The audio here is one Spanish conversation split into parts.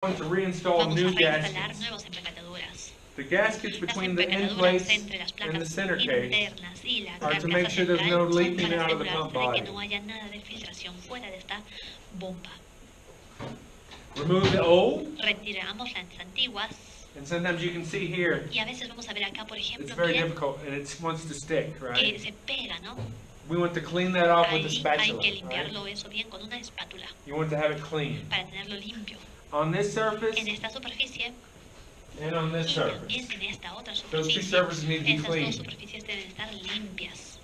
going to reinstall Vamos a new reinstalar gaskets. nuevas empaquetaduras. The gaskets Las between the end empaquetaduras plates entre las and the placas center case internas y la are to make carcasa sure there's no central son leaking para out of the pump asegurarse de que body. no haya nada de filtración fuera de esta bomba. Remove the old, Retiramos las antiguas and sometimes you can see here, y a veces vamos a ver acá, por it's ejemplo, very miren, difficult and it wants to stick, que right? se pega, ¿no? We want to clean that off with a Ahí hay spatula, que right? limpiarlo eso bien con una espátula You want to have it clean. para tenerlo limpio. On this surface En esta superficie and on this y surface. también en esta otra Those two superficie, surfaces need to be esas dos clean. superficies deben estar limpias.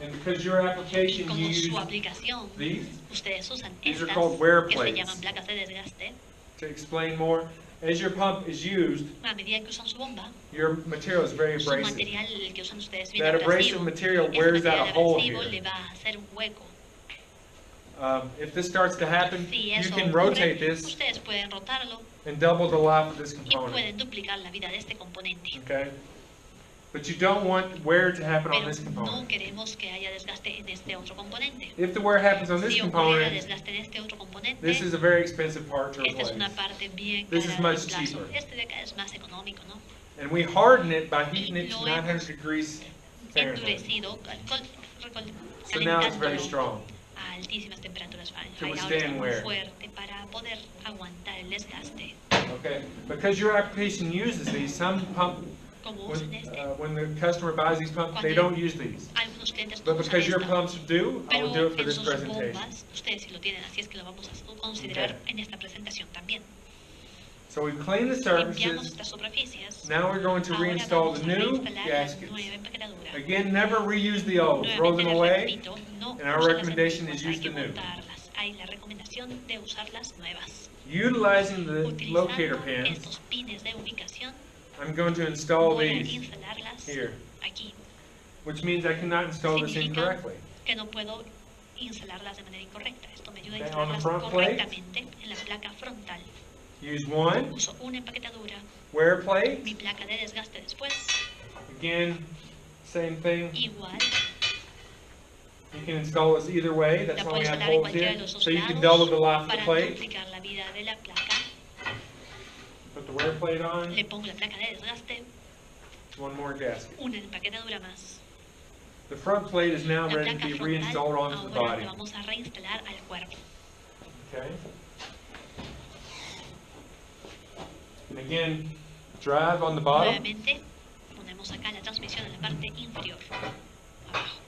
And because your Y application, you como su use aplicación, these ustedes usan These are estas called wear que se plates. llaman placas de desgaste. to explain more. As your pump is used, A medida que usan su bomba, your material is very su abrasive. material, el que usan ustedes, bien That abrasivo. abrasive material Ese wears out a material hole abrasivo here. le va a hacer un hueco. If this starts to happen, Si you eso can ocurre, rotate this ustedes pueden rotarlo and double the life of this y component. pueden duplicar la vida de este componente. Okay? But you don't want wear to happen on Pero this no component. queremos que haya desgaste en este otro componente. If the wear happens on this Si ocurriera component, desgaste en este otro componente, this is a very expensive part to esta es replace. una parte bien This cara is de much reemplazo. cheaper. Este de acá es más económico, ¿no? And we harden it by heating it to Lo 900 degrees Fahrenheit. Endurecido, So now it's very calentándolo strong. a altísimas temperaturas To Fahrenheit. Ahora withstand está muy wear. fuerte para poder aguantar el desgaste. Okay? Because your application uses these, some pump, Como usan este, when the customer buys these pumps, they don't use these. algunos clientes no But usan because your esto. pumps do, I will do Pero it for en this sus presentation. bombas, ustedes sí lo tienen, así es que lo vamos a considerar en esta presentación también. So we've cleaned the Limpiamos surfaces. estas superficies. Now we're going to Ahora reinstall vamos the a new reinstalar la gaskets. nueva empaquetadura. Again, never reuse the old. Throw Nuevamente them les away. repito, no and our usen las recommendation antiguas, is hay use que the new. botarlas. Hay la recomendación de usar las nuevas. Utilizing the locator Utilizando pins, estos pines de ubicación, I'm going to install voy a these instalarlas here, aquí. which means I cannot install this Significa incorrectly. que no puedo instalarlas de manera incorrecta. Esto me ayuda a Okay, on the instalarlas front plate. correctamente en la placa frontal. Use one, Uso una empaquetadura, wear plate. mi placa de desgaste después, Again, same thing. igual, You can install this either way. That's la why we puedo have instalar en holes cualquiera here. de los dos So you can double the life lados of the para plate. duplicar la vida de la placa. Put the wear plate on. Le pongo la placa de desgaste, One more gasket. una empaquetadura más. The front plate is now La ready to placa be frontal reinstalled onto the ahora body. la vamos a reinstalar al cuerpo. Okay. And again, drive on the bottom. Nuevamente ponemos acá la transmisión en la parte inferior, abajo.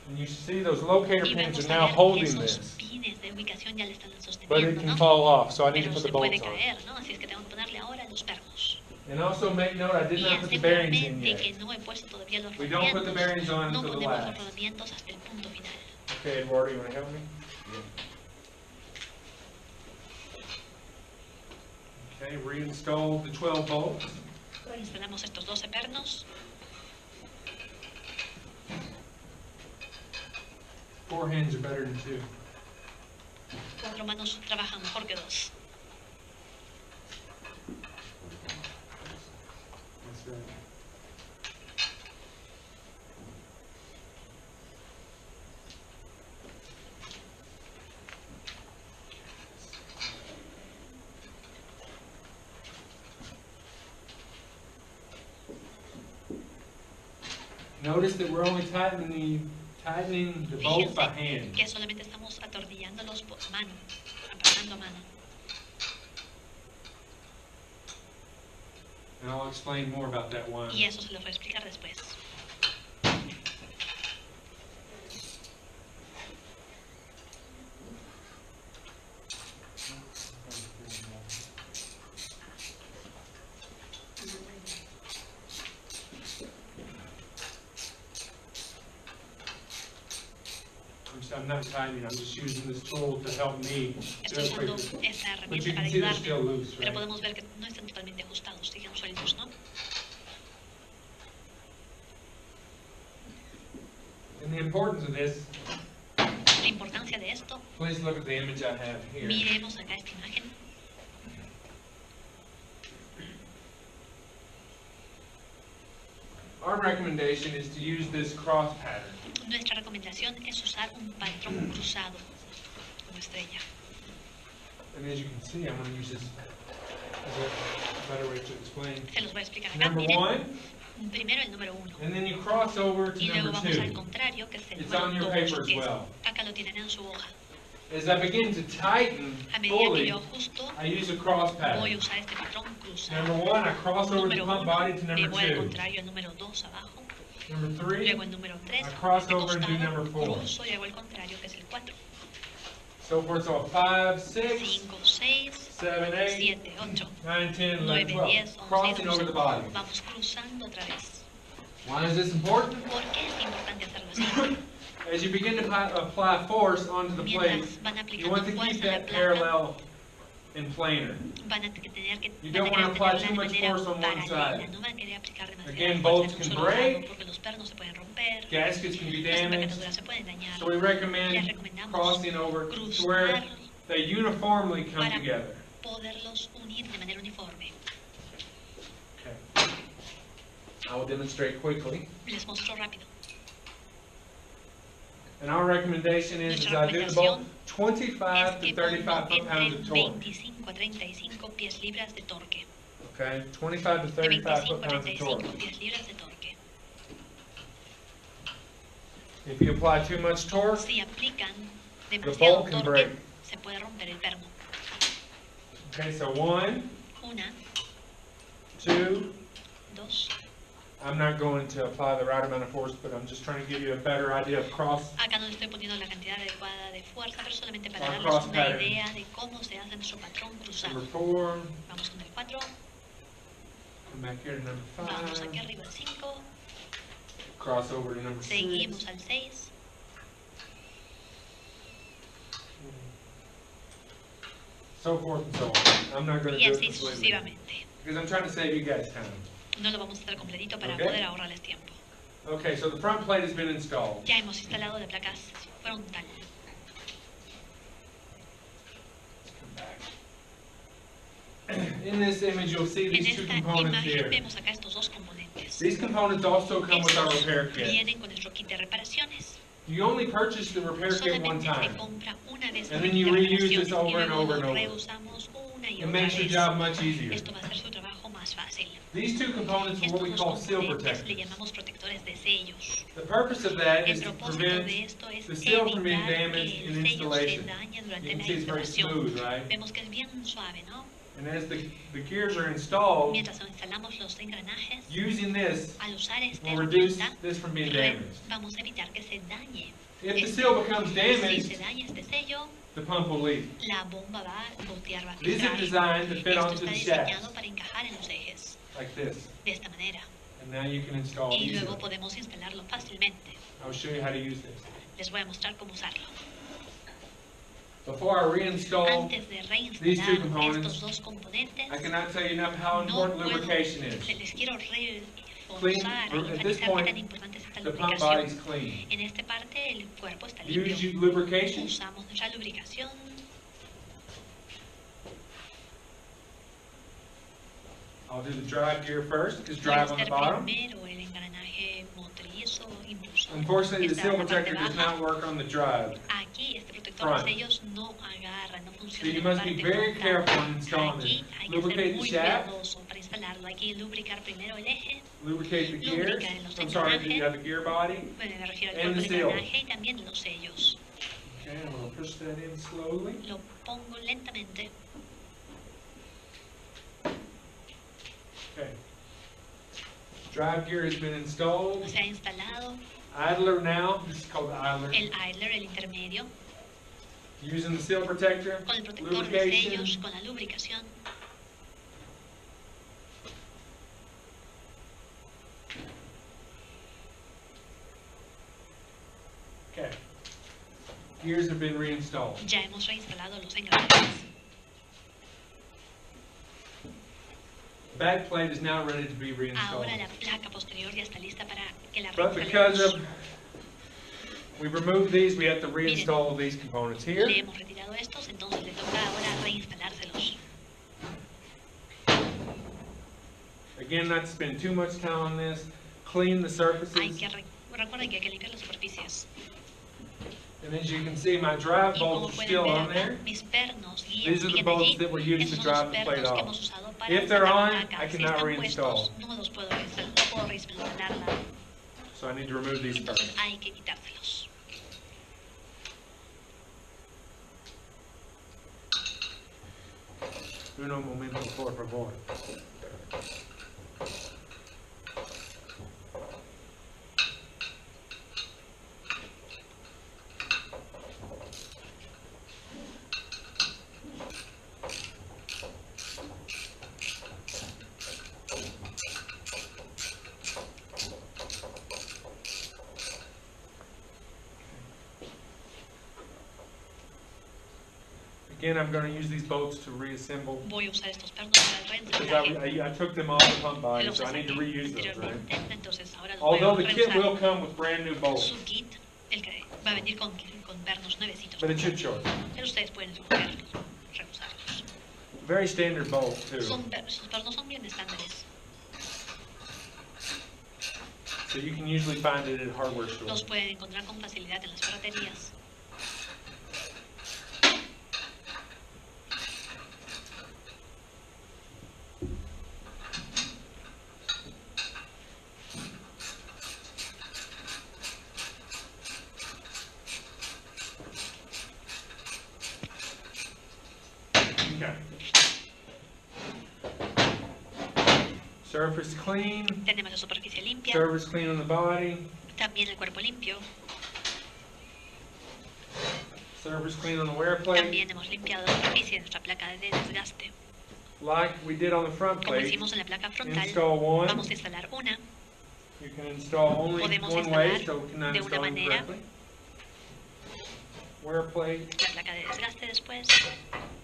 And you see those locator Y pins vamos are a now ver que holding esos this. pines de ubicación ya le están But it sosteniendo, can ¿no? fall off, so I need to Pero put the se puede bolts on. caer, ¿no? Así es que tengo que ponerle ahora los pernos. And also make note, I did Y not put the hace bearings in claramente que yet. no he puesto todavía los We don't put the bearings on rodamientos. No until the ponemos los last. rodamientos hasta el punto final. Okay, Eduardo, you want to help me? Okay, reinstall the 12 volts. Instalamos estos 12 pernos. 4 hands are better than 2. 4 manos trabajan mejor que 2. That's right. Notice that we're only tightening the bolts by Fíjense hand. que solamente estamos atornillándolos por mano, apretando a mano. And I'll explain more about that one. Y eso se lo voy a explicar después. I'm not tightening, I'm just using this tool to help me. Estoy usando esta But you herramienta para can see they're ayudarme, still loose, pero right? podemos ver que no están totalmente ajustados, siguen sueltos, ¿no? And the importance of this, La importancia de esto, please look at the image I have here. miremos acá esta imagen. Our recommendation is to use this cross pattern. Nuestra recomendación es usar un patrón cruzado como estrella. And as you can see, I'm going to use this as a better way to explain. Se los voy a explicar acá. Number Miren, one, primero el número 1. and then you cross over to Y luego number vamos al 2. contrario, que es el It's on número your 2, paper as que es, well. acá lo tienen en su hoja. As I begin to tighten A medida que fully, yo ajusto, I use a cross voy pattern. a usar este patrón cruzado. Number 1, I cross over the Número pump 1, body to le number voy al 2. contrario al número 2 abajo. Number 3, Luego el número 3, I cross de over and do costado, number 4. cruzo y hago el contrario, que es el 4. So forth, so 5, 6, 5, 6, 7, 8, 7, 8, 9, 10, 11, 9, 12. 10, 11, Crossing over the 12. body. Vamos cruzando otra vez. Why is this important? ¿Por qué es importante hacerlo así? As you begin to apply force onto the plate, Mientras van you aplicando want to keep fuerza a la that placa, parallel and planar. van a tener que You don't want to apply too much manera force on one paralela, side. no van a querer aplicar demasiada Again, fuerza bolts en un can solo lado, break. porque los pernos se pueden romper, Gaskets can be las damaged. empaquetaduras se pueden dañar. So we Les recommend recomendamos crossing over to where cruzar they uniformly come para together. poderlos unir de manera uniforme. Okay. I will demonstrate quickly. Les muestro rápido. And our recommendation is I do the bolt 25 Es to que 35 pongo foot-pounds entre of torque. 25 a 35 pies libras de torque. Okay, 25 to De 35 25 a foot-pounds of 35 torque. pies libras de torque. If you apply too much torque, Si aplican the demasiado bolt can torque, break. se puede romper el perno. Okay, so 1, Una, 2, 2. I'm not going to apply the right amount of force, but I'm just trying to give you a better idea of cross. Acá no le estoy poniendo la cantidad adecuada de fuerza, pero solamente para Our darles cross una pattern. idea de cómo se hace nuestro patrón cruzado. Number 4, Vamos con el 4, come back here to number vamos 5, aquí arriba al 5, cross over to number 6. seguimos al 6, So forth and so on. I'm not going to y do it así completely sucesivamente. because I'm trying to save you guys time. No lo vamos a hacer completito para Ok. poder ahorrarles tiempo. Okay, so the front plate has been installed. Ya hemos instalado la placa frontal. In this image, you'll see En these two esta components imagen here. vemos acá estos dos componentes. These components also come with our Estos repair kit. vienen con nuestro kit de reparaciones. You only purchase the repair kit one Solamente se time. compra una vez And el then kit you de reuse reparaciones this over y and luego over and lo over. reusamos una y It otra makes your vez. job much easier. Esto va a hacer su trabajo más fácil. These two components are what we Estos call dos seal componentes le protectors. llamamos protectores de sellos. The purpose of that El is to propósito de prevent esto es the seal from being evitar damaged que in el sello se installation. dañe You durante can la see it's very instalación. smooth, right? Vemos que es bien suave, ¿no? And as the gears are installed, Mientras instalamos los engranajes, using this al usar esta will reduce herramienta, this from being damaged. vamos a evitar que se dañe. If the Este- seal becomes Si damaged, se daña este sello, the pump will leak. la bomba va a gotear, va a These are filtrar. designed to fit Esto onto está the diseñado shafts, para encajar en los ejes, like this. de esta manera. And now you can install Y easily. luego podemos instalarlo fácilmente. I'll show you how to use this. Les voy a mostrar cómo usarlo. Before I reinstall, Antes de these two reinstalar components, estos dos componentes, I cannot tell you enough how no important puedo, lubrication is. les quiero reforzar Clean- y at this enfatizar qué point, tan importante es esta The pump body is lubricación. clean. En esta parte el cuerpo está Use limpio. lubrication. Usamos nuestra lubricación. I'll do the drive gear first, because Voy a drive on the hacer bottom. primero el engranaje motriz o impulsor. Unfortunately, the Está seal en la parte protector does baja. not work on the drive. Aquí este protector Front. de sellos no agarra, no So funciona you en la must be parte very frontal. careful when installing Aquí it. hay que Lubricate ser the muy shaft, cuidadoso para instalarlo. Hay que lubricar primero el eje, lubricate the gears. Lubrica en los I'm sorry, engranajes. you have the gear body. bueno, me refiero al And cuerpo the del seal. engranaje y también los sellos. Okay, I'm going to push that in slowly. Lo pongo lentamente. Okay. Drive gear has been installed. Se ha instalado Idler now, this is called the idler. el idler, el intermedio, Using the seal protector, con el protector de lubrication, sellos, con la lubricación. okay. Gears have been reinstalled. Ya hemos reinstalado los engranajes. Back plate is now ready to be reinstalled. Ahora la placa posterior ya está lista para que la But because reinstalemos. of, we've removed these, we have to reinstall these components here. Le hemos retirado estos, entonces le toca ahora reinstalárselos. Again, not to spend too much time on this. Clean the Hay surfaces. que recuerden que hay que limpiar las superficies. And as you can see, my drive Y como bolts are pueden still ver on acá, there. mis pernos guías These are the siguen bolts allí. that were used Esos to son los drive the plate pernos que off. hemos usado para If they're sacar la on, placa. I Si cannot están puestos, reinstall. no los puedo reinstalarla. So I need to remove these Entonces first. hay que quitárselos. Uno momento, por favor. Again, I'm going to use these bolts to reassemble. Voy a usar estos pernos para el Because reensamblaje. I took them off the pump body, Los so I need to saqué reuse those, right? anteriormente, entonces ahora los voy a Although the kit reusar. will come with brand new bolts, Su kit, el que va a venir con pernos nuevecitos. but it's your choice. Pero ustedes pueden escogerlos, reusarlos. Very standard bolts too. Sus pernos son bien estándares. So you can usually find it at hardware Los stores. pueden encontrar con facilidad en las ferreterías. Okay. Surface clean. Tenemos la superficie limpia, Surface clean on the body. también el cuerpo limpio. Surface clean on the wear plate. También hemos limpiado la superficie de nuestra placa de desgaste. Like we did on the front Como plate. hicimos en la placa frontal, Install one. vamos a instalar una. You can install only Podemos one way, instalar so we cannot de una install them manera. correctly. Wear plate. La placa de desgaste después.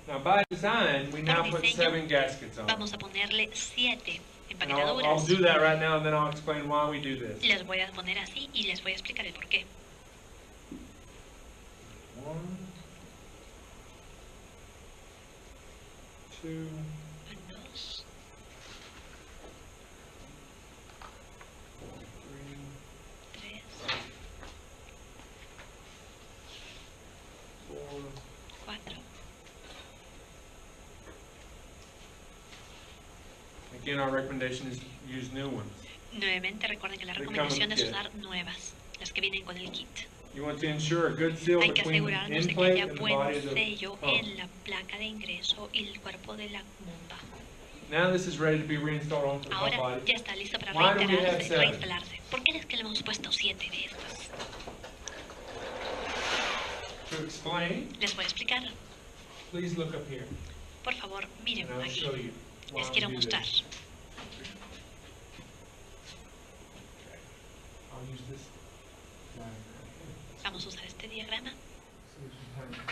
Now by design, we now put diseño, 7 gaskets on. Vamos a ponerle 7 And I'll empaquetaduras. do that right now, and then I'll explain why we do this. Les voy a poner así y les voy a explicar el porqué. 1, 2, 2, 3, 3, 4, 4. Again, our recommendation is use new ones. Nuevamente recuerden que la They come recomendación with es kit. usar nuevas, las que vienen con el kit. You want to ensure a good seal Hay que between the asegurarnos de end que haya plate and the buen body of the sello pump. en la placa de ingreso y el cuerpo de la bomba. Now this is ready to be reinstalled onto the pump Ahora body. ya está listo para Why do we have 7? reinstalarse. ¿Por qué es que le hemos puesto 7 de estas? To explain, Les voy a explicar. please look up here, Por favor, miren and I'll aquí. show you why Les we quiero do mostrar. this. I'll use this diagram here. Vamos a usar este diagrama. See if we can-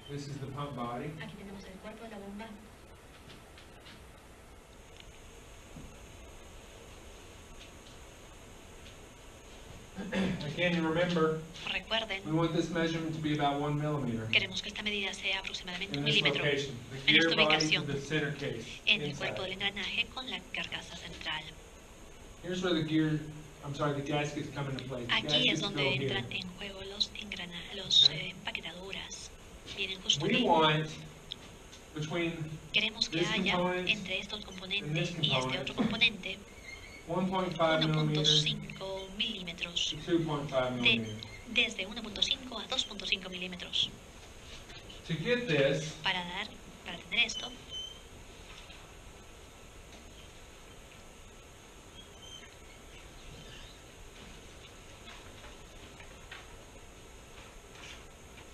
This is the pump body. Aquí tenemos el cuerpo de la bomba. Again, you remember, Recuerden, we want this measurement to be about 1 millimeter queremos que esta medida sea aproximadamente in 1 this milímetro location. The en gear esta body to ubicación, the center case. en el cuerpo del Inside. engranaje con la carcasa central. Here's where the gear, I'm sorry, the gaskets come into play. The Aquí gaskets es donde go here. entran en juego los Okay. empaquetaduras. Vienen justo We aquí. want between Queremos que this haya component entre estos and componentes this y este component otro componente 1.5 millimeters 1.5 milímetros, to 2.5 millimeters. desde 1.5 a 2.5 milímetros. To get this, Para tener esto,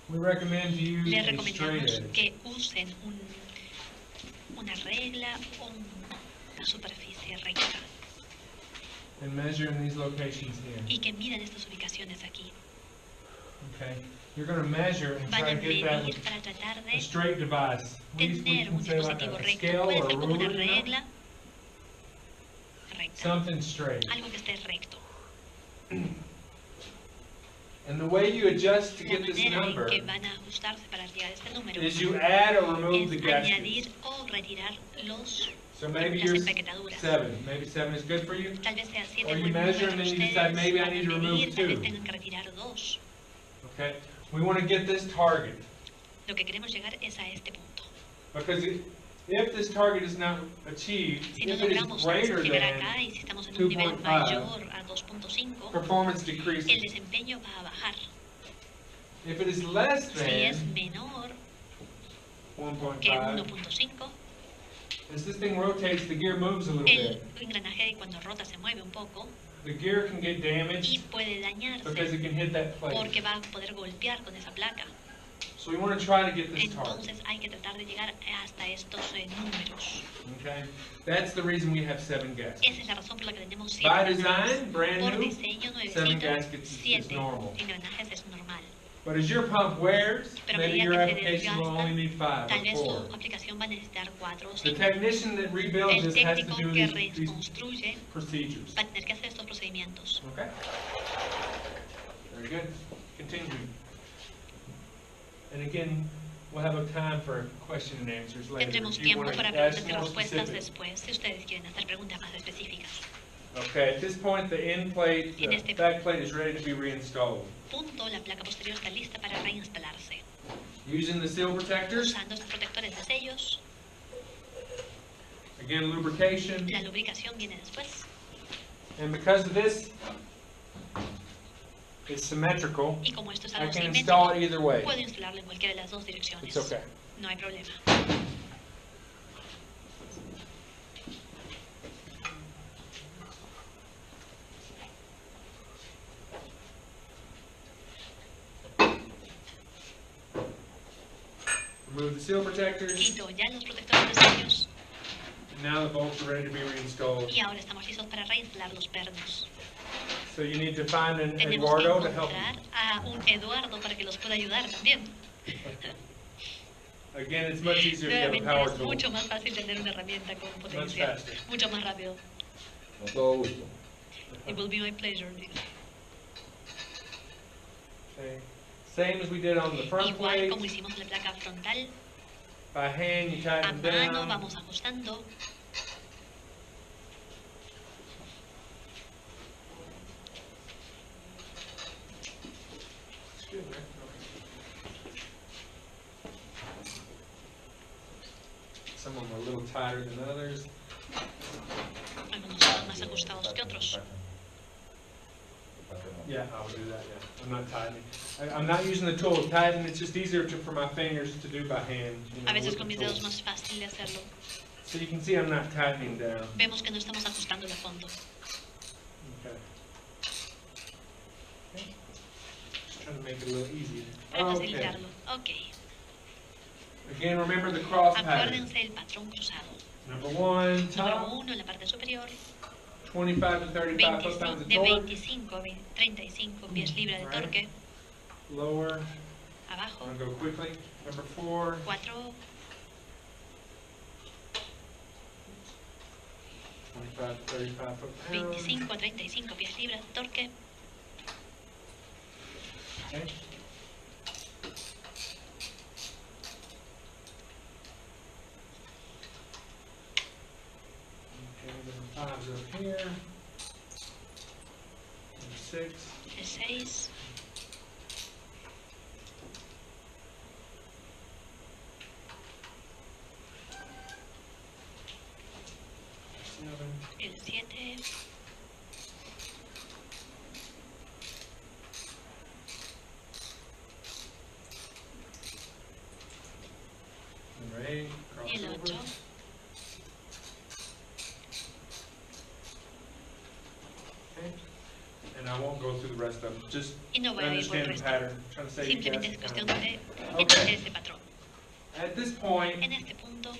we recommend you use les a straight recomendamos edge. que usen una regla o una superficie recta And measure in these locations here. y que midan estas ubicaciones aquí. Okay? You're going to measure and Van try a to get that medir with para tratar a de straight device. We tener can un say like dispositivo a recto. scale Puede or a ser como una ruler, you know? regla recta, Something straight. algo que esté recto. And the way you adjust to La get this manera en number que van a ajustarse para llegar a este número is you add or remove es the gaskets. añadir o retirar los So maybe las you're empaquetaduras. 7. Maybe 7 is good for you. Tal vez sea 7 Or you buen número measure para and then you ustedes, decide maybe I van a need to medir, remove tal vez 2. tengan que retirar 2. Okay? We want to get this target. Lo que queremos llegar es a este punto. Because if this target is not achieved, Si no if it is logramos greater llegar than acá y si estamos en un nivel 2.5, mayor a 2.5, performance el decreases. desempeño va a bajar. If it is less Si es than menor que 1.5, 1.5, as this thing rotates, the gear moves a little el bit. engranaje cuando rota se mueve un poco The gear can get y damaged puede because dañarse it can hit that plate. porque va a poder golpear con esa placa. So we want to try to get this target. Entonces hay que tratar de llegar hasta estos números. Okay? That's the reason we have 7 gaskets. Esa es la razón por la que tenemos 7 By engranajes. design, brand Por new, diseño 7 nuevecito, gaskets is 7 normal. engranajes es normal. But as your pump wears, Pero a maybe medida your que se application will only need 5 tal or vez 4. su aplicación va a necesitar 4 o The 5. technician that rebuilds El this has to técnico do que these reconstruye procedures. va a tener que hacer estos procedimientos. Okay? Very good. Continuing. And again, we'll have a time for question and answers later. Tendremos If you tiempo want para to ask preguntas y more respuestas specific. después, si ustedes quieren hacer preguntas más específicas. Okay, at this point, the end plate, En the este back plate is ready to be reinstalled. Punto, la placa posterior está lista para reinstalarse. Using the seal protectors, Usando estos protectores de sellos, again, lubrication, la lubricación viene después. and because this is symmetrical, Y como esto es I algo can install it simétrico, either way. puedo instalarlo en cualquiera de las dos direcciones. It's okay. No hay problema. Remove the seal protectors, Quito ya los protectores de sellos and now the bolts are ready to be reinstalled. y ahora estamos listos para reinstalar los pernos. So you need to find an Tenemos que Eduardo to help you. encontrar a un Eduardo para que los pueda ayudar también. Again, it's much easier to get a Nuevamente power es tool. mucho más fácil tener una herramienta con Much potencia, faster. mucho más rápido. Con todo gusto. It will be my pleasure. Digo. Okay. Same as we did on the front Igual plate. como hicimos en la placa frontal, By hand, you a tighten them mano down. vamos ajustando. It's good, right? Okay. Some of them are a little tighter than others. Algunos son más ajustados que otros. Yeah, I would do that, yeah. I'm not tightening. I'm not using the tool to tighten, it's just easier for my fingers to do by hand. you know, A veces with con the mis dedos tool. más fácil de hacerlo. So you can see I'm not tightening down. Vemos que no estamos ajustando de fondo. Okay. Okay. Just trying to make it a little easier. Para Okay. facilitarlo. Ok. Again, remember the cross pattern. Acuérdense el patrón cruzado. Number 1, Número top, 1 en la parte superior, 25 to 35 foot-pounds of de torque. 25 a 35 pies libras de Right. torque. Lower, Abajo, I'm gonna go quickly. Number 4, 4, 25 to 35 foot-pounds. 25 a 35 pies libras de torque. Okay. Okay, number 5's up here. Number 6. El 6, el 7, Number 8, y el 8. crossover. Okay. And I won't go through the rest of them, just Y no voy a ir por el understand the resto. pattern. Trying to say you Simplemente guys es kind cuestión of- de Okay. entender este patrón. At this point, En este punto,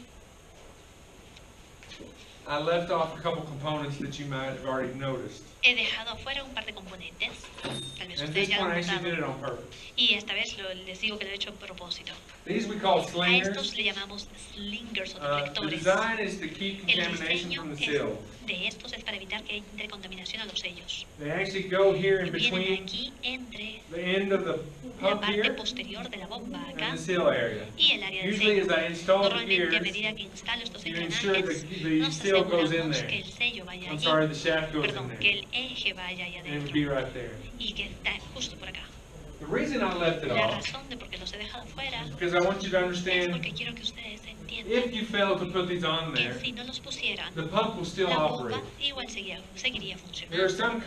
I left off a couple components that you might have already noticed. he dejado afuera un par de componentes. Tal vez And ustedes this ya lo one I han actually did it notado. on purpose. Y esta vez les digo que lo he hecho a propósito. These we call A estos slingers. le llamamos slingers o The deflectores. design is to keep El contamination diseño from the seal. de estos es para evitar que entre contaminación a los sellos. They actually go here in Vienen between aquí entre the end of the la pump parte here posterior de la bomba acá and the seal area. y el área de Usually sello. as I install the Normalmente a gears, medida que instalo estos you ensure engranajes, the nos seal goes in aseguramos there. que el sello vaya I'm allí, sorry, the shaft goes in perdón, que there. el eje vaya allá And it would adentro be right there. y que está justo por acá. The reason I left it La off razón de por qué los he dejado fuera is because I want you to es understand porque quiero que ustedes entiendan if you fail to put these on que there, si no los pusieran, the pump will still la operate. bomba igual seguiría There are funcionando. some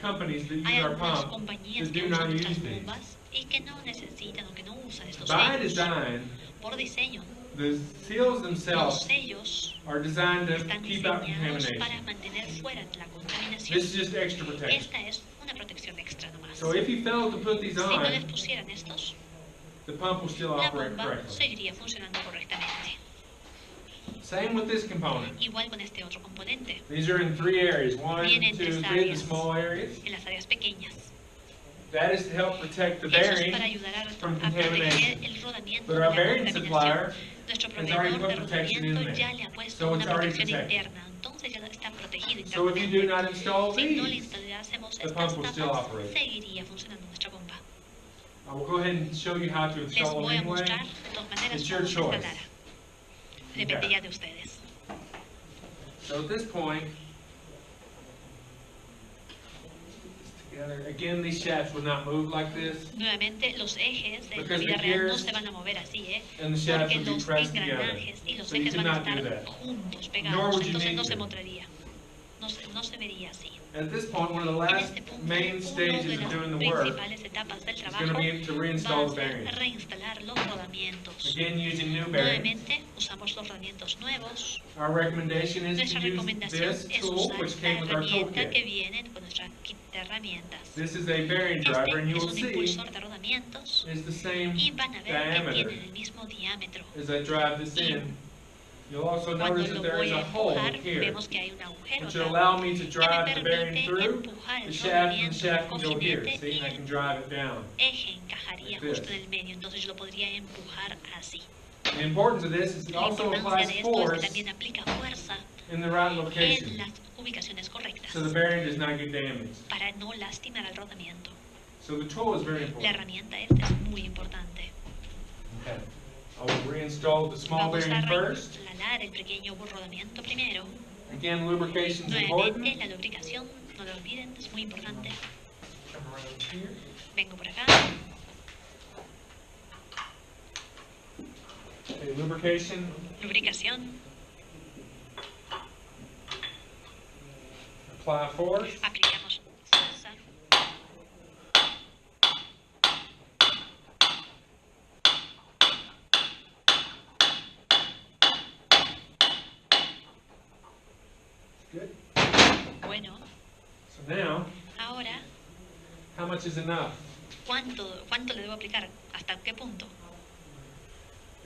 companies that Hay use our algunas pump compañías that que do usan not nuestras use these. bombas y que no necesitan o que no usan estos By sellos. design, Por diseño, the seals los themselves sellos are designed to están keep out diseñados contamination. para mantener fuera la contaminación. This is just extra protection. Esta es una protección extra nomás. So if you fail to put these Si no les on, pusieran estos, the pump will still la operate bomba correctly. seguiría funcionando correctamente. Same with this component. Igual con este otro componente, These are in 3 areas. 1, Viene en 2, 3, tres the áreas. small areas. en las áreas pequeñas. That is to help protect the Eso es bearing. para ayudar a from proteger contamination. el rodamiento But de our la bearing contaminación. supplier Nuestro has already proveedor de put protection in rodamiento there. ya le ha puesto So una it's already protección protected. interna, entonces ya está protegido So if you do internamente. not install Si no le these, instalásemos the estas pump will still tapas, operate. seguiría funcionando nuestra bomba. I will go ahead and show you how to Les install voy them a anyway. mostrar de todas maneras It's your cómo se choice. instalará. Depende Okay. ya de ustedes. So at this point, together again, these shafts will not move like this, Nuevamente, los ejes en la Because vida the real no gears se van a mover así, and the shafts porque will be los pressed together. engranajes y los So you ejes van a cannot do estar that. juntos, Nor pegados, would you entonces need no se to. mostraría. No se vería así. At this point, one of the En last este punto, main una stages de of las doing the work principales etapas del is trabajo going to be to va reinstall a the ser bearings. reinstalar los rodamientos. Again, using new bearings. Nuevamente, usamos los rodamientos nuevos. Our recommendation is Nuestra to use recomendación this es tool, usar which la came with our herramienta que toolkit. viene con nuestra kit de herramientas. This is a bearing driver, and you Este es will un see impulsor de rodamientos is the same y van a ver que diameter. tienen el mismo diámetro. As I drive this in. You'll also Cuando notice lo that there is voy a a hole empujar, here, vemos que hay un agujero which will acá allow me to que me drive the bearing permite through empujar the el shaft, and the rodamiento shaft del can go here. cojinete See, y I can el drive it down. eje encajaría Like justo this. en el medio, entonces yo lo podría empujar así. The importance of this is it La also importancia applies de esto es que force también aplica fuerza in the right en location, las ubicaciones correctas so the bearing does not get damaged. para no lastimar al rodamiento. So the tool is very La important. herramienta esta es muy importante. Okay. I will reinstall the small Vamos a bearing first. reinstalar el pequeño rodamiento primero. Again, lubrication is Nuevamente, important. la lubricación, no lo olviden, es muy importante. Come around here. Vengo por acá. Okay, lubrication. Lubricación, Apply force. aplicamos fuerza. Good. Bueno, So now, ahora, how much is enough? ¿cuánto le debo aplicar? ¿Hasta qué punto?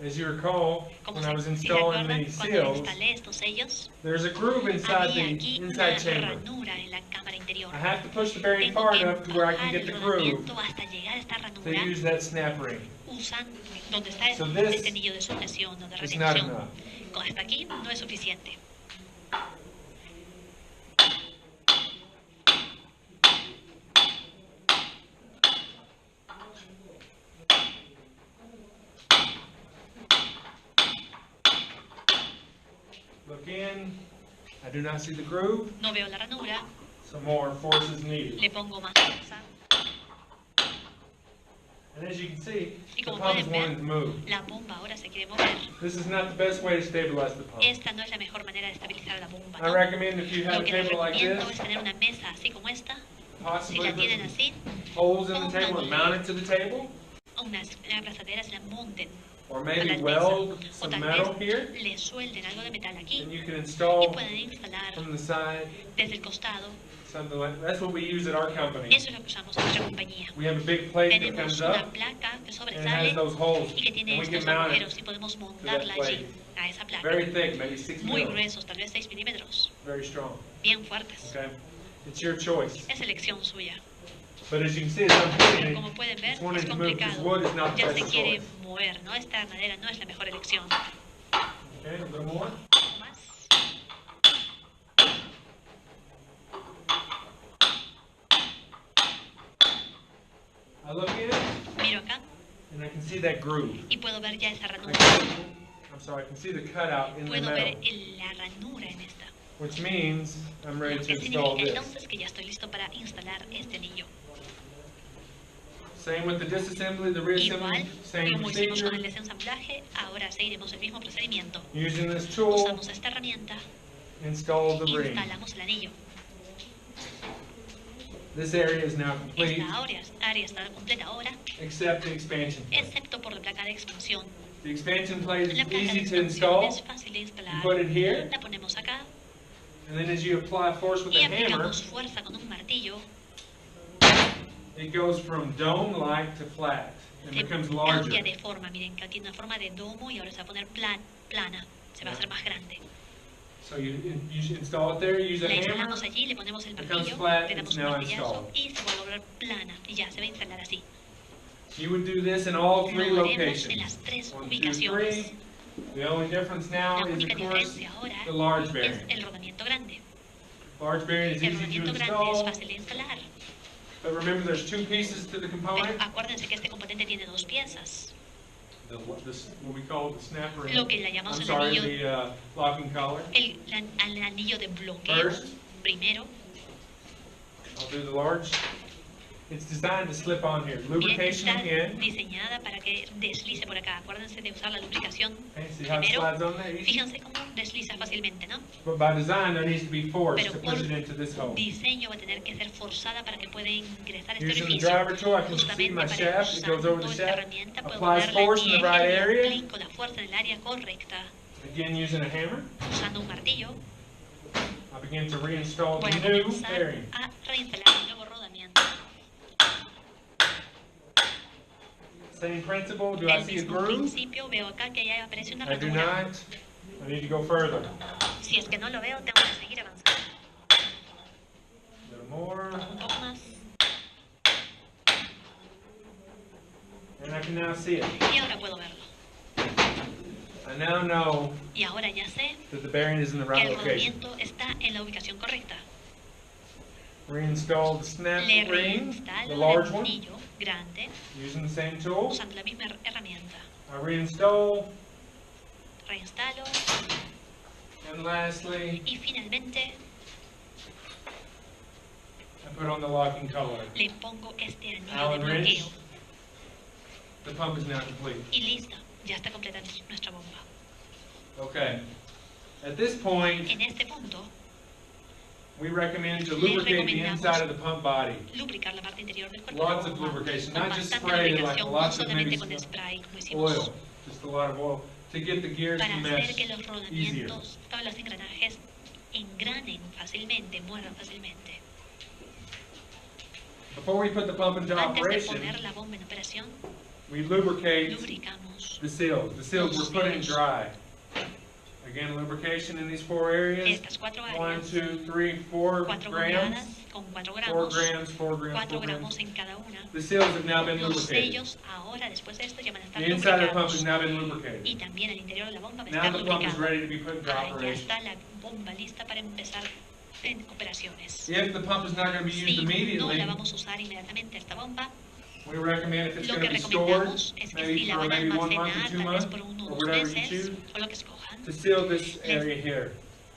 As you recall, Como when I was si installing recuerdan, the cuando seals, instalé estos sellos, there's a groove inside había the aquí una inside chamber. ranura en la cámara interior. I have to push the bearing Tengo far que enough to where I can empujar get el the groove rodamiento hasta llegar a esta to ranura, use that snap ring. usan donde está So este this anillo de sujeción o de It's not retención. enough. Hasta aquí no es suficiente. Look in. I do not see the groove. No veo la ranura, Some more force is needed. le pongo más fuerza. And as you can see, Y the como pump is pueden ver, wanting to move. la bomba ahora se quiere mover. This is not the best way to stabilize the pump. Esta no es la mejor manera de estabilizar la bomba, I ¿no? recommend if you have Lo a que les table like recomiendo this, es tener una mesa así como esta. Si possibly la tienen put así, holes in the table and mount it to the table, unas abrazaderas la monten or a maybe la mesa. weld O some tal metal vez here, le suelten algo de metal aquí and you can y install pueden instalar from the side, desde el costado. something like, that's what we use at our company. Eso es lo que usamos en nuestra compañía. We have a big plate that Tenemos comes una up, placa que and it has sobresale those holes, y que tiene and we can estos mount agujeros it y podemos to montarla that allí, plate. a esa placa. Very thick, maybe 6 Muy mil, gruesos, tal vez 6 milímetros, very strong, bien fuertes. okay? It's your choice. Es elección suya. But as you can see, as I'm putting Pero it, como pueden ver, it's wanting es to move, because complicado. wood is not the Ya se best quiere choice. mover, ¿no? Esta madera no es la mejor elección. Okay, a little more. Más. I look in, Miro acá and I can see that groove. y puedo ver ya esa ranura. I can see the cutout in the Puedo ver metal, la ranura en esta. which means I'm ready Lo to que install significa this. entonces que ya estoy listo para instalar este anillo. Same with the disassembly, the reassembly, Igual, same como hicimos con procedure. el desensamblaje, ahora seguiremos el mismo procedimiento. Using this tool, Usamos esta herramienta, install the ring. instalamos el anillo. This area is now complete, Esta área está completa ahora, except the expansion plate. excepto por la placa de expansión. The expansion plate is La placa de easy to expansión install, es fácil de instalar. You put it here. La ponemos acá and then as you apply force with y a hammer, aplicamos fuerza con un martillo. it goes from dome-like to flat and becomes larger. Cambia de forma, miren, que tiene una forma de domo y ahora se va a poner plana, se va a hacer más grande. So you install it there, use a La hammer, instalamos allí, le ponemos el becomes martillo, flat, le damos it's un now martillazo installed. y se va a volver plana y ya se va a instalar así. You would do this in all three Lo haremos en locations. las tres 1, 2, ubicaciones. 3. The only difference now La is, única of course, diferencia ahora the large es bearing. el rodamiento grande. Large bearing is El easy to rodamiento grande es install, fácil de instalar, but remember there's two pieces to the pero component. acuérdense que este componente tiene dos piezas. What we call the snap ring. Lo que le llamamos I'm el sorry, anillo. the locking collar. El anillo de bloqueo, First. primero. I'll do the large. It's designed to slip on here. Bien, Lubrication está in. diseñada para que deslice por acá. Acuérdense de usar la lubricación Okay, see how it primero. slides on there? Easy. Fíjense cómo desliza fácilmente, ¿no? But by design, there needs to be force Pero to por push it into this hole. diseño va a tener que ser forzada para que pueda ingresar este Using the orificio. driver tool, I can see Justamente my para shaft. It goes over usando the esta shaft. herramienta puedo Applies ponerla force in the right y area. aplico la fuerza en el área correcta. Again, using a hammer, Usando un martillo I begin to reinstall voy the a new comenzar bearing. a reinstalar el nuevo rodamiento. Same principle. Do I El see a mismo groove? principio, veo acá que ya aparece una I do ranura. not. I need to go further. Si es que no lo veo, tengo que seguir avanzando. A little more. Un poco más. And I can now see it. Y ahora puedo verlo. I now know Y ahora ya sé that the bearing is in the que right el location. rodamiento está en la ubicación correcta. Reinstall the snap Le ring, the reinstalo large el one, anillo grande using the same tool. usando la misma herramienta. I reinstall, Reinstalo and lastly, y finalmente I put on the locking collar. le pongo este anillo de Allen wrench. bloqueo. The pump is now complete. Y listo, ya está completa nuestra bomba. Okay. At this point, En este punto, we recommend to Les lubricate the recomendamos inside of the pump body. lubricar la parte interior del cuerpo. Lots of lubrication, Con not just bastante spray, like lubricación, no lots of maybe solamente con spray, como hicimos, oil, just a lot of oil, to get the gears para to hacer mesh que los easier. rodamientos, todos los engranajes engranen fácilmente, muevan fácilmente. Before we put the pump into Antes de operation, poner la bomba en operación, we lubricate lubricamos the seals. The seals Los were put in seals. dry. Again, lubrication in these 4 areas. estas 4 1, áreas, 2, 3, 4 4 grams. pulgadas con 4 4 gramos, grams, 4 grams, 4 4 grams. gramos en cada una. The seals have now been Los lubricated. sellos ahora, después de esto, ya van a estar The inside of the pump has lubricados. now been lubricated. Y también el interior de la bomba va a Now estar the pump is lubricado. ready to be put into Ahora ya operation. está la bomba lista para empezar en operaciones. If the pump is not going to be used Si no immediately, la vamos a usar inmediatamente esta bomba, we recommend if it's lo going que to be stored, recomendamos es que maybe si la for van a maybe 1 month or almacenar, 2 tal vez months, por 1 o or 2 whatever you meses, choose, o lo que escojan, to seal this area here.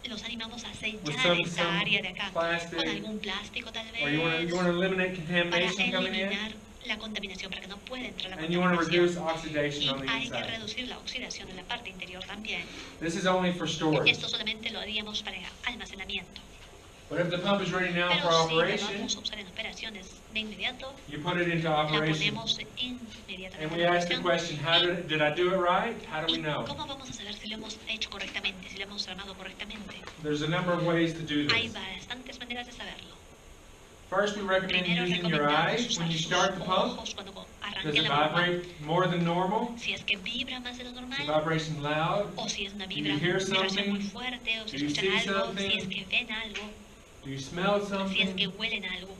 los animamos a With sellar esta área de acá plastic, con algún plástico tal or you want vez, to eliminate para contamination coming in, eliminar la contaminación, para que no pueda entrar la and you want to reduce contaminación. oxidation Y on the hay que inside. reducir la oxidación en la parte interior también. This is only for storage. Esto solamente lo haríamos para almacenamiento. But if the pump is ready now for Pero si la operation, vamos a usar en operaciones de inmediato, you put it into la operation. ponemos And inmediatamente we en ask the operación. question, how did I do it right? How do we ¿Y know? cómo vamos a saber si lo hemos hecho correctamente, si lo hemos armado correctamente? There's a number of ways to do Hay this. bastantes maneras de saberlo. First, we recommend Primero using your recomendamos eyes when usar you sus start the pump. ojos cuando Does arranque it la bomba. vibrate more than normal? Si es que vibra más de lo Is the normal, vibration loud? o si es una Do you hear vibración muy something? fuerte, o si Do you escuchan see algo, si something? es que ven algo, Do you smell si es que something? huelen algo.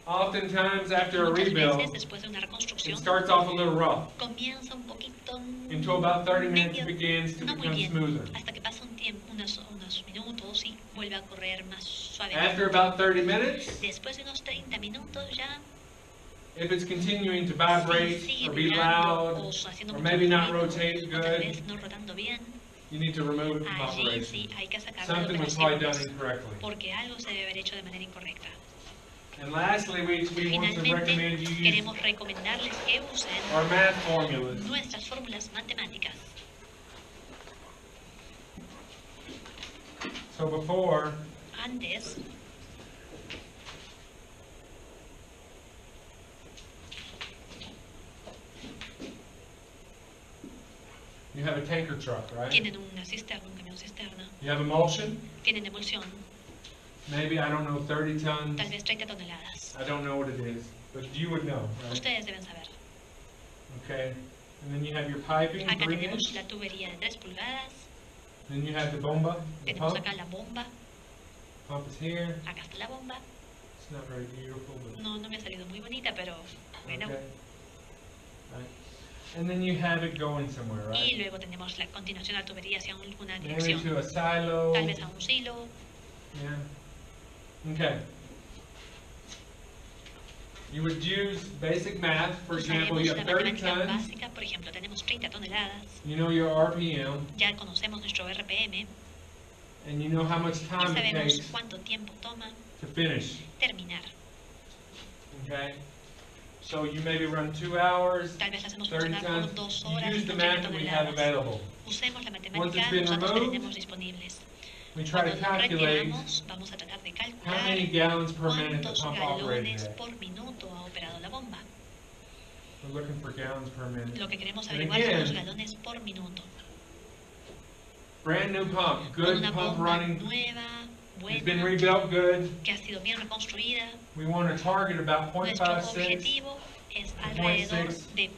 Oftentimes, after a Muchas veces, rebuild, después de una it reconstrucción, starts off a little rough. comienza un poquito Until about 30 minutes, it medio, begins to no muy become bien, smoother. hasta que pasa un tiempo, unos minutos y vuelve a correr más After suavemente. about 30 minutes, Después de unos 30 minutos ya if it's continuing to Si vibrate sigue or be vibrando loud o haciendo or mucho maybe not ruido, rotating o tal good, vez no rotando bien, you need to remove it from allí operation. sí hay que sacarlo de Something was probably done operaciones, incorrectly. porque algo se debe haber hecho de manera incorrecta. And lastly, we want to recommend Finalmente, you use queremos recomendarles que usen our math formulas. nuestras fórmulas matemáticas. So before, Antes, you have a tanker truck, right? tienen una cisterna, un camión cisterna, You have emulsion, tienen emulsión, maybe, I don't know, 30 tons. tal vez 30 toneladas. I don't know what it is, but you would know, right? Ustedes deben saber. Okay. And then you have your piping, Acá 3 tenemos inch. la tubería de 3 pulgadas, Then you have the bomba, the tenemos pump. acá la bomba, Pump is here. acá está la bomba. It's not very beautiful, but No me ha salido muy bonita, pero bueno. okay. Right. And then you have it going somewhere, Y right? luego tenemos la continuación de la tubería hacia alguna Maybe dirección, to a silo. tal vez a un silo. Yeah. Okay. You would use basic math. For example, Usaremos you la have 30 matemática tons. básica, por ejemplo, tenemos 30 toneladas, You know your RPM, ya conocemos nuestro RPM and you know how much y time it sabemos takes cuánto tiempo toma to finish. terminar. Okay. So you maybe run 2 hours, Tal vez la hacemos 30 funcionar por tons. 2 You horas use the con math 30 that we have toneladas. available. Usemos la Once it's matemática, been los datos que removed, tenemos disponibles. We try to Cuando lo calculate retiramos, vamos a tratar de how calcular many gallons per minute the cuántos pump operated galones at. por minuto ha operado la bomba. We're looking for gallons per minute. Lo que queremos And averiguar son los again, galones por minuto. brand new pump, Con good una pump bomba running, nueva, it's been buena, rebuilt good. que ha sido bien reconstruida. We want to target about Nuestro 0.56 objetivo es alrededor de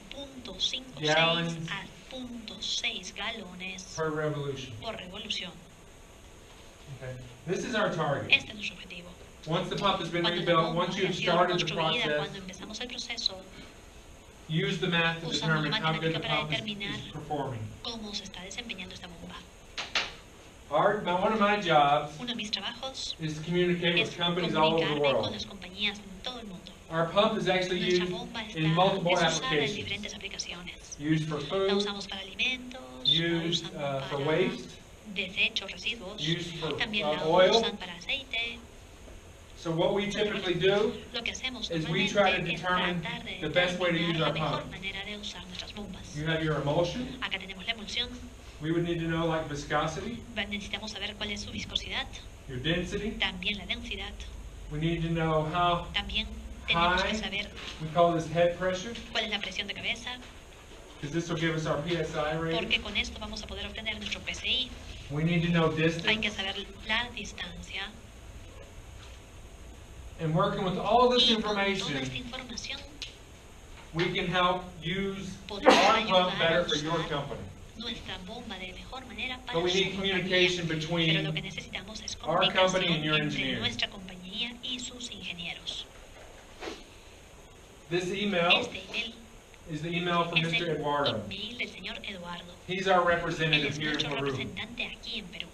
0.56 gallons a 0.6 galones per revolution. por revolución. Okay. This is our target. Este es nuestro objetivo. Once the pump has been Cuando la rebuilt, bomba once ha you've sido started the reconstruida, process, cuando empezamos el proceso, use the math to usamos determine how good the matemática para pump is determinar performing. cómo se está desempeñando esta bomba. One of my jobs Uno de mis trabajos is to communicate es with companies all over the comunicarme con world. las compañías en todo el mundo. Our pump is actually Nuestra used bomba está in multiple es usada en applications. diferentes aplicaciones. Used for La food, usamos para alimentos, la used usan for para waste, desechos, residuos, used for también la oil. usan para aceite. So what we typically do Lo que hacemos is we try to normalmente es determine tratar de the best way to use determinar our la mejor pump. manera de usar nuestras bombas. You have your emulsion. Acá tenemos la emulsión, We would need to know like viscosity, necesitamos saber cuál es su viscosidad, your density. también la densidad, We need to know how, también tenemos que high, saber we call this head pressure, cuál es la presión de cabeza, because this will give us our PSI rating. porque con esto vamos a poder obtener nuestro PSI. We need to know Hay distance. que saber la distancia. And working with all this Y con toda information, esta información we can help use podemos our pump ayudar a better for your usar company. nuestra bomba de mejor manera para But we su need compañía. communication Pero lo between que necesitamos es our company comunicación and your entre engineers. nuestra compañía y sus ingenieros. This email Este email is the email from es Mr. el Eduardo. email del señor Eduardo. He's our Él representative es here in nuestro Peru. representante aquí en Perú.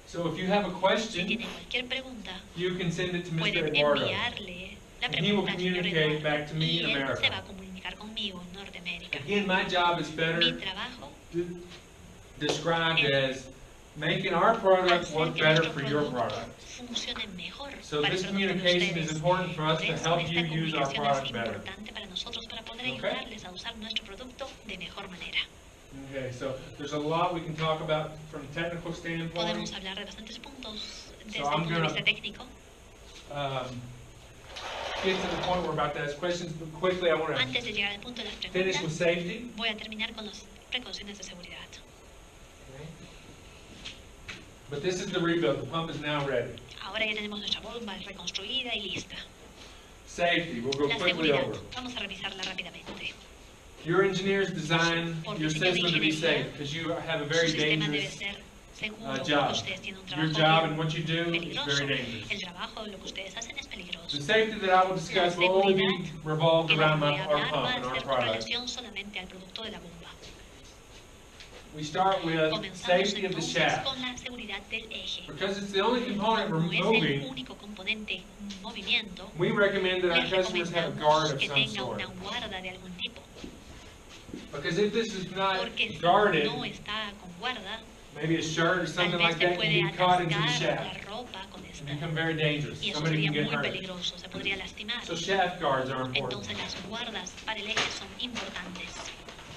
So if you have a Si question, tiene cualquier pregunta, you can send it to Mr. pueden Eduardo. enviarle la And he will pregunta al señor communicate Eduardo back to me y in él America. se va a comunicar conmigo en Norteamérica. Again, my job is better Mi trabajo described as making our product hacer work que better nuestro for your producto product. funcione mejor So para el this producto de communication is ustedes. important for us Por to eso help esta you use our comunicación es product better. importante para nosotros para poder Okay. ayudarles a usar nuestro producto de mejor manera. Okay, so there's a lot we can talk about from a technical standpoint. Podemos hablar de bastantes puntos desde el I'm punto de gonna- vista técnico. Get to the point where we're about to ask questions, but quickly I want to Antes de llegar al punto de las finish with preguntas, safety. voy a terminar con las precauciones de seguridad. But this is the rebuild. The pump is now ready. Ahora ya tenemos nuestra bomba reconstruida y lista. Safety, we'll go La quickly seguridad, over. vamos a revisarla rápidamente. Your engineers design Por your diseño de system to be ingeniería, safe because you have a Su very sistema debe dangerous ser seguro, job. ustedes tienen un Your trabajo job bien and what you do is peligroso. very dangerous. El trabajo, lo que ustedes hacen es peligroso. The safety that I will discuss will only be revolved Que les around voy a our hablar va pump a and our ser con product. relación solamente al producto de la bomba. we start with Comenzamos safety of the entonces shaft. con la seguridad del eje. Because it's the only component we're Como es el moving, único componente en movimiento, we recommend that our les customers have a guard recomendamos of que some tenga sort. una guarda de algún tipo. Because if this is not Porque si guarded, no está con guarda, maybe a shirt or tal something vez like se that puede can be caught into the atascar la shaft ropa con esta. and become very dangerous. Y eso Somebody sería can get muy hurt. peligroso, se podría lastimar. So shaft guards are important. Entonces las guardas para el eje son importantes.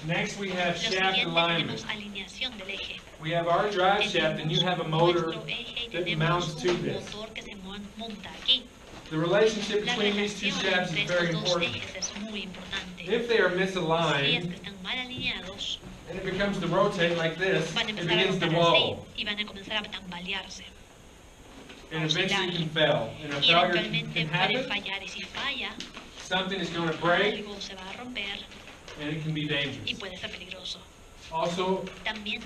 Next we have Lo shaft siguiente alignment. tenemos alineación del eje. We have our drive shaft and you have a motor Nuestro eje y that tenemos mounts to un this. motor que se monta aquí. The relationship La between these two relación shafts entre is very estos dos important. ejes es muy importante. If they are Si es que misaligned están mal alineados, and it becomes to rotate like this, van a it empezar a begins to rotar así wobble y van a comenzar a tambalearse. and eventually can fail. And a Y failure eventualmente can puede happen, fallar y si falla, something is going to break algo se va a romper and it can be y dangerous. puede ser peligroso. Also, También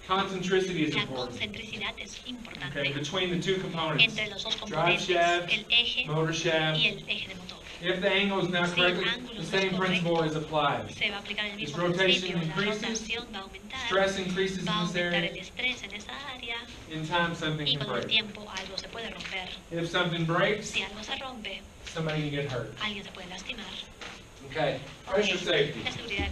concentricity is la important. concentricidad es Okay, importante between the two components, entre los dos drive componentes, shaft, el eje motor shaft. y el eje de motor. If the angle is not Si el correct, ángulo the no es same principle correcto, is applied. Se va a aplicar el As mismo rotation principio, la increases, rotación va a aumentar, stress increases va a in this aumentar area, el estrés en esa área in time something y can con el break. tiempo algo se puede romper. If something breaks, Si algo se rompe, somebody can get hurt. alguien se puede lastimar. Okay, pressure safety. La seguridad